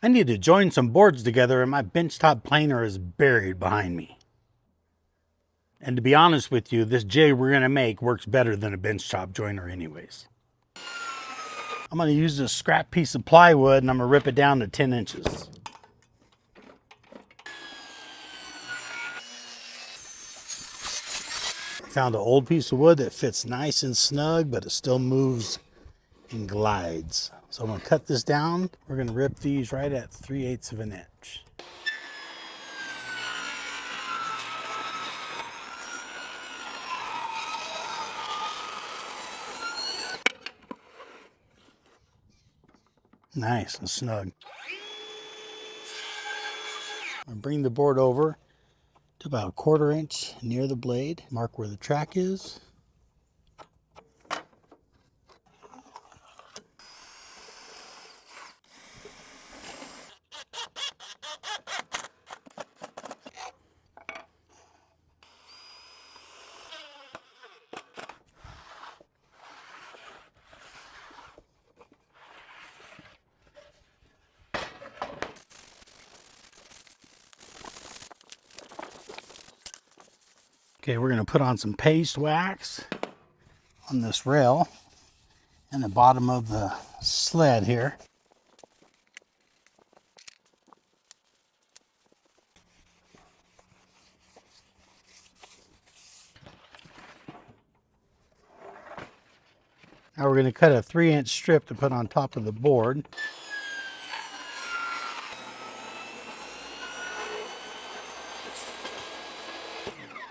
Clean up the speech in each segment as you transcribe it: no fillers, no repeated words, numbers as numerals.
I need to join some boards together and my benchtop planer is buried behind me. And to be honest with you, this jig we're going to make works better than a benchtop joiner anyways. I'm going to use this scrap piece of plywood and I'm going to rip it down to 10 inches. Found an old piece of wood that fits nice and snug, but it still moves and glides. So I'm going to cut this down. We're going to rip these right at 3/8 of an inch. Nice and snug. I'll bring the board over to about 1/4 inch near the blade. Mark where the track is. Okay, we're going to put on some paste wax on this rail and the bottom of the sled here. Now we're going to cut a 3-inch strip to put on top of the board.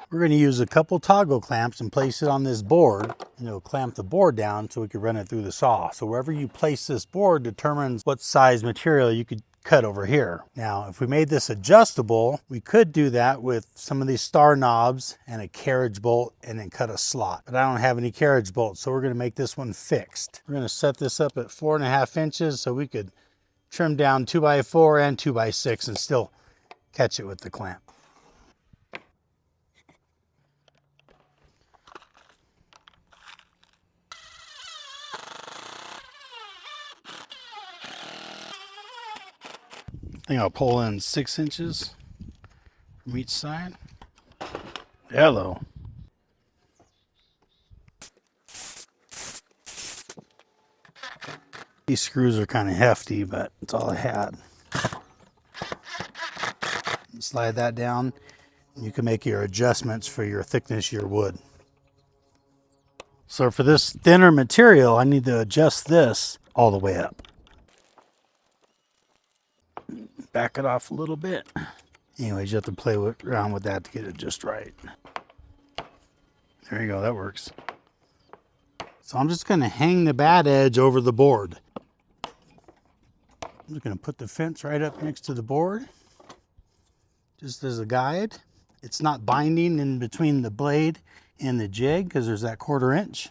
We're going to use a couple toggle clamps and place it on this board, and it'll clamp the board down so we can run it through the saw. So wherever you place this board determines what size material you could cut over here. Now, if we made this adjustable, we could do that with some of these star knobs and a carriage bolt and then cut a slot. But I don't have any carriage bolts, so we're going to make this one fixed. We're going to set this up at 4.5 inches so we could trim down 2x4 and 2x6 and still catch it with the clamp. I think I'll pull in 6 inches from each side. Hello. These screws are kind of hefty, but it's all I had. Slide that down. You can make your adjustments for your thickness of your wood. So for this thinner material, I need to adjust this all the way up. Back it off a little bit. Anyways, you have to play around with that to get it just right. There you go, that works. So I'm just going to hang the bad edge over the board. I'm just going to put the fence right up next to the board, just as a guide. It's not binding in between the blade and the jig because there's that 1/4 inch.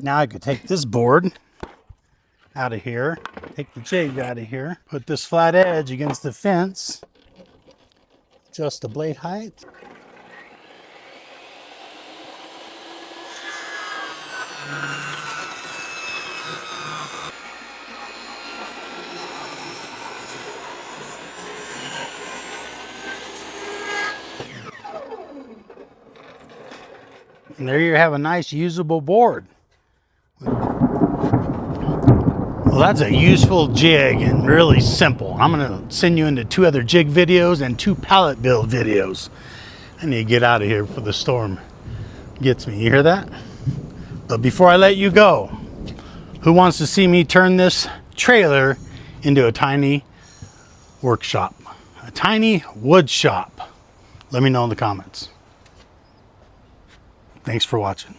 Now I could take this board out of here, take the jig out of here, put this flat edge against the fence, adjust the blade height. And there you have a nice usable board. Well, that's a useful jig and really simple. I'm going to send you into 2 other jig videos and 2 pallet build videos. I need to get out of here before the storm gets me. You hear that? But before I let you go, who wants to see me turn this trailer into a tiny workshop? A tiny wood shop? Let me know in the comments. Thanks for watching.